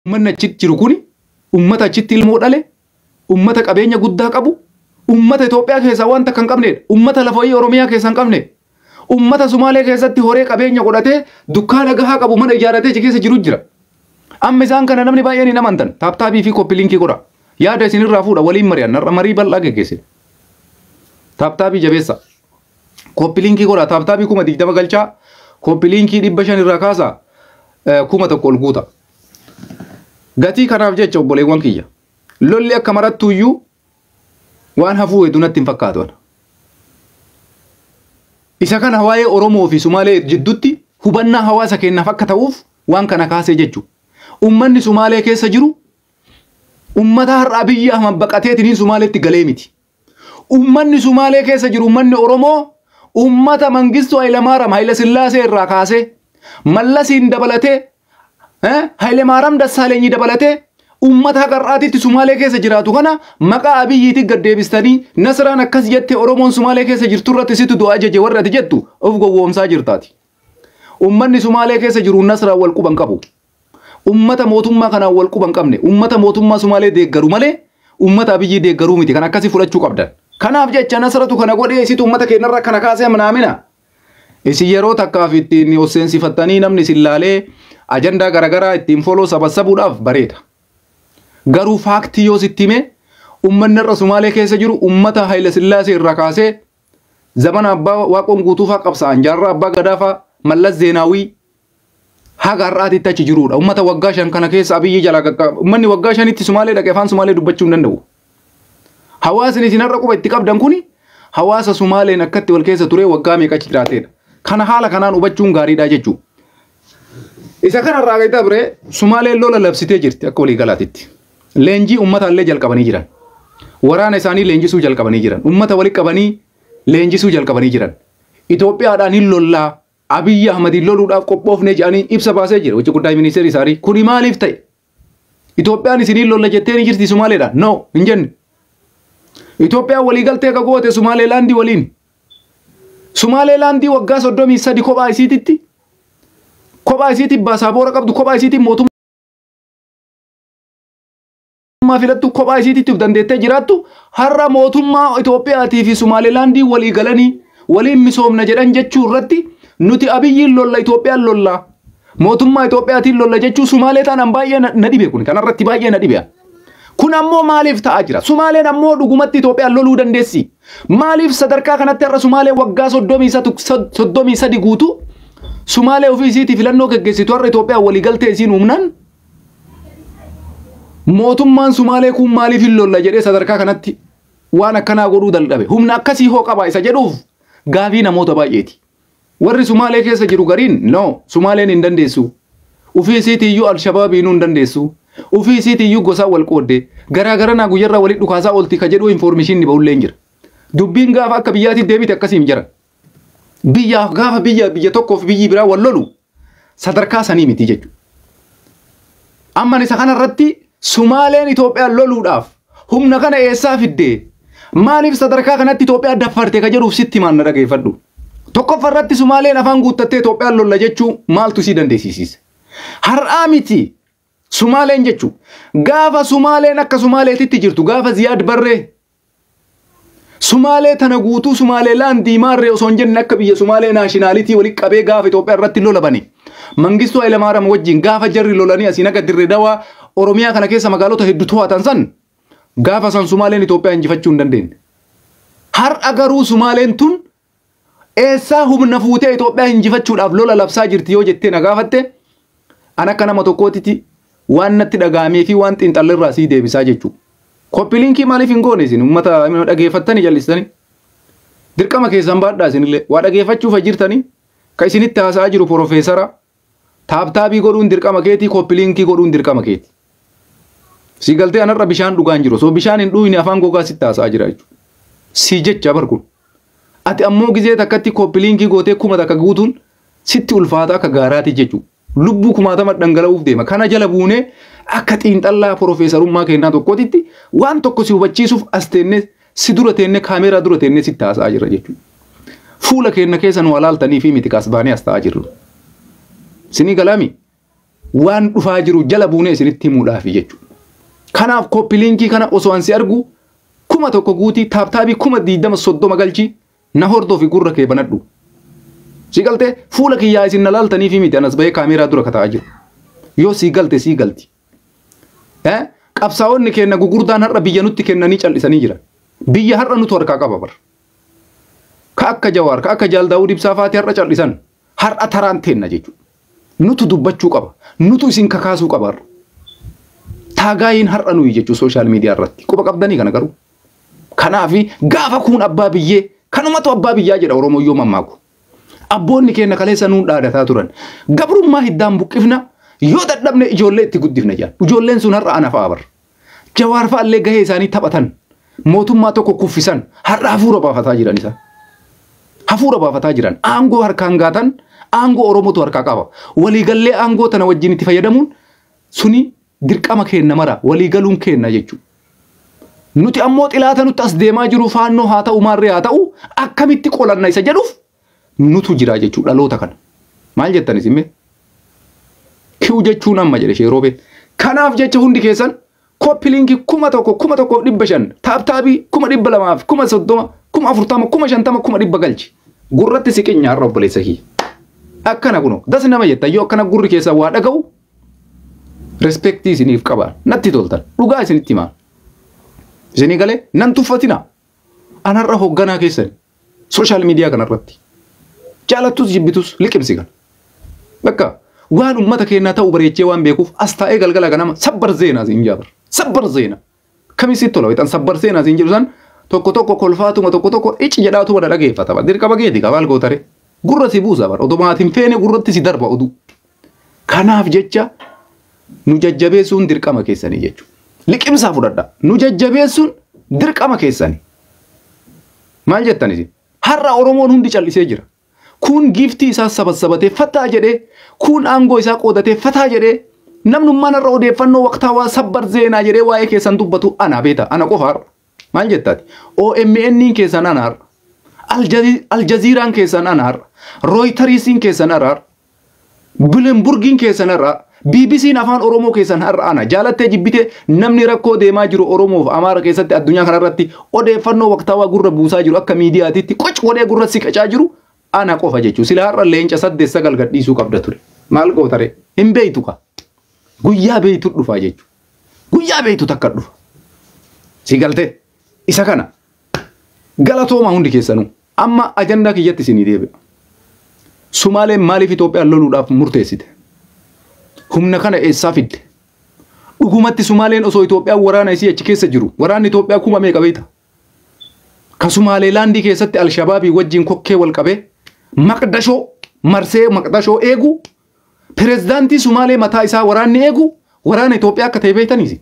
Uummanni achitti jiru kuni uummata achitti ilmoo dhale, uummata qabeenya guddaa qabu, uummata Itoophiyaa keessaa wanta kan qabnedha. Uummata lafa wayii Oromiyaa keessaa hin qabne. Uummata Sumaalee keessatti horee qabeenya godhatee dukkaana gahaa qabu mana ijaaratee keessa jiru jira. Amma isaan kana namni baay'een hin amantan. Taaptaabii fi koppiliinkii godha. Yaada isinirraa fuudha waliin mari'an marii bal'aa geggeesse. Taaptaabii jabeessa. Koppiliinkii godha. Taaptaabii 20 galchaa. Koppiliinkii 500 irraa kaasaa 1,000 ol guuta. Gatii kanaaf jecha obboleewwan kiyya. Lolli akka marattuuyyuu waan hafuu hedduu natti hin fakkaatu. Isa kana waa'ee Oromoo fi Sumaalee jidduutti hubannaa hawaasa keenyaaf akka ta'uuf waan kana kaasee jechuudha. Uummanni Sumaalee keessa jiru uummata har'aa biyya Ahmad baqateetiin Sumaaleetti galee miti. Uummanni Sumaalee keessa jiru uummanni Oromoo uummata Mangistuu Hayilamaariyaam Hayilasillaasee irraa kaasee Mallasiin dabalatee Hayilamaariyaam Dassaaleenyi dabalatee uummata haqarraatitti Sumaalee keessa jiraatu kana maqaa Abiyyiitti gaddeebistanii Nasraan akkas jettee Oromoon Sumaalee keessa jirtu irratti situ du'a ajaje warra ati jettu of gowwoomsaa jirtaati. Uummanni Sumaalee keessa jiru Nasraan wal quban qabu. Uummata mootummaa kanaan wal quban qabne uummata mootummaa Sumaalee deeggaru malee uummata Abiyyii deeggaruu miti kan akkasii fudhachuu qabdan. Kanaaf jecha Nasratu kana godhee isitu uummata keenyarra kana kaasee manaamina. Isin yeroo takkaaf ittiin oseensifattanii namni isin laalee ajandaa garaagaraa ittiin foloo sabasabuudhaaf bareeda. Garuu faaktii yoo sitti hime uummanni irra Sumaalee keessa jiru uummata Hayilasillaasee irraa kaasee zamana abbaa Waaqoon guutuufaa qabsa'an jaarraa abbaa Gadaafaa Mallas Zeenaawii haga har'aatitti achi jirudha. Uummata waggaa 5 kana keessa Abiyyi jalaa qaqqaba. Uummanni waggaa 5tti Sumaalee dhaqee afaan Sumaalee dubbachuu hin danda'u. Hawaasni isin har'a quba itti qabdan kuni hawaasa Sumaaleen akkatti wal keessa ture waggaa meeqa achi jiraatedha. Kana haala kanaan hubachuun gaariidha jechuudha. Isa kanarraa gadi dabre Sumaaleen lola labsitee jirti akka walii galaatitti. Leenjii uummata illee jalqabanii jiran. Waraana isaanii leenjisuu jalqabanii jiran. Uummata walitti qabanii leenjisuu jalqabanii jiran. Itoophiyaadhaan hin lollaa Abiyyi Ahmadiin loluudhaaf qophoofne jedhanii ibsa baasee jira. Wajji guddaa ministeerri isaanii kuni maaliif ta'e? Itoophiyaan isiniin lolla jettee ni jirti Sumaaleedhaan? No, hin jenne. Itoophiyaan waliigaltee akka goote Sumaaleelaandii waliin. Sumaaleelaandii waggaa 33 kophaa isiititti. Kophaa isiitti baasaboora qabdu kophaa isiitti mootummaa filattu kophaa isiitti dandeettee jiraattu har'a mootummaa Itoophiyaatii fi Sumaaleelaandii walii galanii waliin misoomna jedhan jechuu irratti nuti Abiyyiin lolla Itoophiyaan lolla mootummaa Itoophiyaatiin lolla jechuu Sumaalee taanaan baay'ee na dhibe kun kanarratti baay'ee na dhibe. Kun ammoo maaliif ta'aa jira? Sumaaleen ammoo dhugumatti Itoophiyaan loluu dandeessi. Maaliif sadarkaa kanatti har'a Sumaalee waggaa 33 guutu Sumaalee ofii isiitii filannoo gaggeessitu har'a Itoophiyaan walii galtee isiin humnaan mootummaan Sumaalee kun maaliif hin lolla jedhee sadarkaa kanatti waan akkanaa godhuu dalqabe. Humna akkasii hoo qaba isa jedhuuf gaafii namoota baay'eeti. Warri Sumaalee keessa jiru gariin no Sumaaleen hin dandeessu. Ofii isiitiiyyuu Alshabaabiinuu hin dandeessu. Ofii isiitiiyyuu gosaa wal qoodde garaagarana guyyarraa walitti dhukaasaa oolti ka jedhu informeeshinni ba'ullee hin jira. Dubbiin gaafa akka biyyaatti deebite akkasii hin jira. Biyyaaf gaafa biyya tokkoof biyyi biraa wal lolu sadarkaa sanii miti jechuudha. Amma isa kanarratti Sumaaleen Itoophiyaan loluudhaaf humna kana eessaa fiddee maaliif sadarkaa kanatti Itoophiyaa daffarte ka jedhuuf sitti maan na dhageeffadhu. Tokkoffarratti Sumaaleen afaan guuttattee Itoophiyaan lolla jechuu maaltu si dandeessisiise? Har'aa miti Sumaaleen jechuu gaafa Sumaaleen akka Sumaaleetitti jirtu gaafa Ziyaad Barree Sumaalee tana guutuu Sumaaleelaandii maarree osoo hin jenne akka biyya Sumaalee naashinaalitii walitti qabee gaafa Itoophiyaa irratti lola bane. Mangistuu Hayilamaariyaam wajjin gaafa jarri lolanii asiin akka Dirree Dawaa Oromiyaa kana keessa magaalota hedduu to'atan san gaafa san Sumaaleen Itoophiyaa injifachuu hin dandeenye. Har'a garuu Sumaaleen tun eessaa humna fuutee Itoophiyaa injifachuudhaaf lola labsaa jirti yoo jettee na gaafatte an akka nama tokkootitti waan natti dhagaamee fi waan xiinxalleerraa sii deebisaa jechuudha. Koppiliinkii maaliif hin goone isin uummata dhageeffattanii jallisanii dirqama keessan baadhaa isinillee waa dhageeffachuuf jirtanii ka isinitti haasa'aa jiru Profeesara taaptaabii godhuun dirqama keetii koppiliinkii godhuun dirqama keetii. Si galtee anarra bishaan dhugaan jiru so bishaan hin dhugne afaan gogaa sitti haasa'aa jira jechuudha. Si jecha barkun ati ammoo gizee takkatti koppiliinkii gootee kuma takka guutuun sitti ulfaata akka gaaraati jechuudha. Lubbuu kumaatama dhangala'uuf deema kana jala buunee akka xiinxallaa Profeesarummaa kennaa tokkotitti waan tokko si hubachiisuuf as teennee si dura teennee kaameeraa dura teennee sitti haasa'aa jira jechuudha. Fuula keenya keessa nu alaaltanii fi miti kaas baanee as ta'aa jirru. Sinii galaami waan dhufaa jiru jala buunee isinitti himuudhaaf jechuudha. Kanaaf koppiliinkii kana osoo ansi argu 1,000 guutii taaptaabii 20-30 galchi na hordofi gurra kee banadhu. Si galte fuula kiyyaa isin na laaltanii fi miti anas bahee kaameeraa dura kataa jiru. Yoo si galte si galti. Qabsaa'onni kenna gugurdaan har'a biyya nutti kennanii callisanii jiran. Biyya har'a nutu harkaa qaba bar. Ka akka Jawaar ka akka Jaal Daawud Ibsaa faati har'a callisan har'a taraan teenna jechuudha. Nutu dubbachuu qaba. Nutu isin kakaasuu qaba. Taagaayin har'a nuyi jechuudha sooshaal miidiyaa irratti. Quba qabdanii kana garuu. Kanaafi gaafa kun abbaa biyyee kanumatu abbaa biyyaa jedha Oromoo yoo mammaaku. Abboonni keenya kaleessa nuun dhaadataa turan. Gabrummaa hiddaan buqqifna yoo dadhabne ijoollee itti guddifna jedhan. Ijoolleen sun har'a ana fa'a bar. Jawaar fa'allee gahee isaanii taphatan. Mootummaa tokko kuffisan har'a hafuura baafataa jiran isa. Hafuura baafataa jiran aangoo harkaan gaatan aangoo Oromootu harkaa qaba. Waliigallee aangoo tana wajjin itti fayyadamuun suni dirqama kenna mara waliigaluun kenna jechuudha. Nuti ammoo xilaata nutti as deemaa jiru faannoo haa ta'u maarree haa ta'u akkamitti qolanna isa jedhuuf nutu jira jechuudha dhaloota kana. Maal jettan isin mee? Kiu jechuun amma jedhe sheeroobe. Kanaaf jecha hundi keessan koppiliinkii 1,500 taaptaabii 200,000 30,000 40,000 50,000 100 galchi. Gurratti siqinya har'a obboleessa kiyya. Akkana kuno das nama jetta yoo akkana gurri keessa waa dhaga'u respektii isiniif qaba. Natti toltan dhugaa isinitti himaa. Isinii galee nan tuffatina. Anarra hoogganaa keessan sooshaal miidiyaa kanarratti. Jaalattus jibbitus liqimsi kan. Bakka waan ummata keenyaa ta'u bareechee waan beekuuf as taa'ee galgala ganama sabbar zeenaa siin jaabar. Sabbar zeena. Kamisitti tola waytan sabbar zeenaa siin jedhu san tokko kolfaatuma tokko ichi jedhaatu wada dhageeffata. Dirqama geeti qabaal gootare. Gurra si buusa bar. Otomaatiin feene gurratti si darba oduu. Kanaaf jecha nu jajjabeessuun dirqama keessanii jechuudha. Liqimsaa fudhadha. Nu jajjabeessuun dirqama keessanii. Maal jettanis? Har'a Oromoon hundi callisee jira. Kun giftii isaa sabasabatee fataa jedhee kun aangoo isaa qoodatee fataa jedhee namnummaan irra odeeffannoo waqtaawaa sabbar zeenaa jedhee waa'ee keessan dubbatu ana beeta ana qofa har'a. Maal jettaati? OMN keessan ana har'a. Aljaziiraan keessan ana har'a. Rooyitariisiin keessan har'a. Bilenburgiin keessan har'a. BBC'n afaan Oromoo keessan har'a ana. Jaalattee jibbitee namni rakkoo deemaa jiru Oromoof Amaara keessatti addunyaa kanarratti odeeffannoo waqtaawaa gurra buusaa jiru akka miidiyaatiitti qoc godhee gurra siqachaa jiru ana qofa jechuudha. Sila har'a leenca 8-9 gadhiisuu qabda ture. Maal gootare? Hin beeytu ka. Guyyaa beeytu dhufaa jechuudha. Guyyaa beeytu takka dhufa. Si galtee isa kana galatooma hundi keessanuu amma ajandaa kiyyatti isinii deebi'a. Sumaaleen maaliif Itoophiyaan loluudhaaf murteessite? Humna kana eessaa fidde? Dhugumatti Sumaaleen osoo Itoophiyaan waraana isii achi keessa jiru waraanni Itoophiyaa kuma meeqa beekta? Ka Sumaaleelaandii keessatti Alshabaabii wajjin kokkee wal qabee Maqdashoo marsee Maqdashoo eegu pirezidaantii Sumaalee mataa isaa waraanni eegu waraana Itoophiyaa akka ta'e beektaniisi.